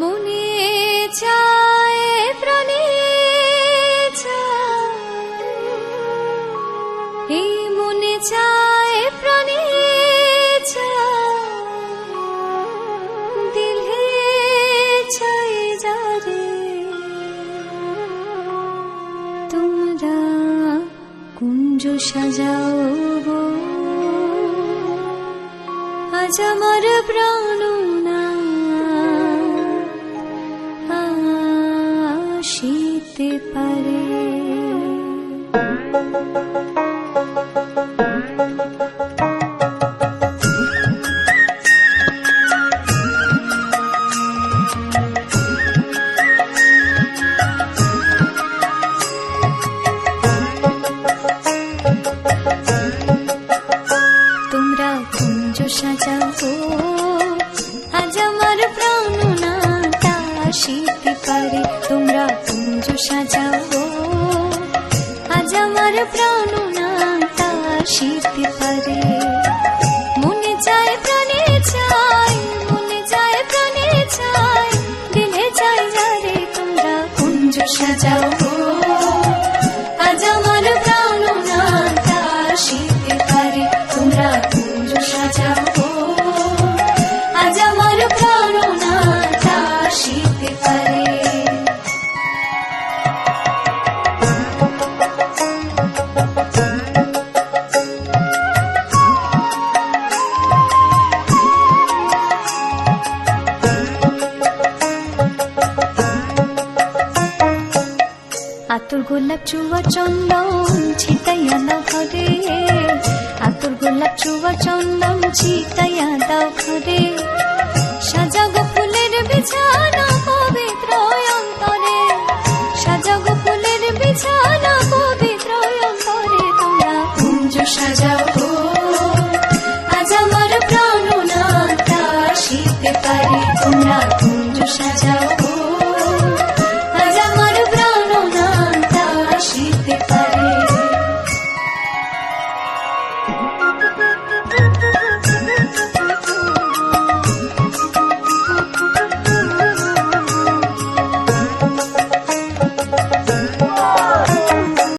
মনে চায় প্রাণে চায়, এই মনে চায় প্রাণে চায়, দিলে চাই যারে তোমরা কুঞ্জ সাজাও গো, আজ আমার প্রাণ আসিতে পারে। তোমরা কুঞ্জ সাজাও গো, আজ আমার প্রাণনাটা আসিতে পারে। তোমরা কুঞ্জ সাজাও গো, আজ আমার প্রাণনাটা আসিতে পারে। মনে চায় প্রাণে চায়, মনে চায় প্রাণে চায়, দিলে চাই যারে তোমরা কুঞ্জ সাজাও গো, আজ আমার প্রাণনাটা আসিতে পারে। তোমরা কুঞ্জ সাজাও গো, আজ আমার প্রাণনাটা আসিতে পারে। আতর গোলাপ চুয়া চন্দন ছিটাইয়া দাও ঘরে, আতর গোলাপ চুয়া চন্দন ছিটাইয়া দাও ঘরে। সাজাগো ফুলের বিছানা পবিত্র অন্তরে, সাজাগো ফুলের বিছানা পবিত্র অন্তরে। তোমরা কুঞ্জ সাজাও গো, আজ আমার প্রাণনাটা আসিতে পারে। তোমরা কুঞ্জ সাজাও গো,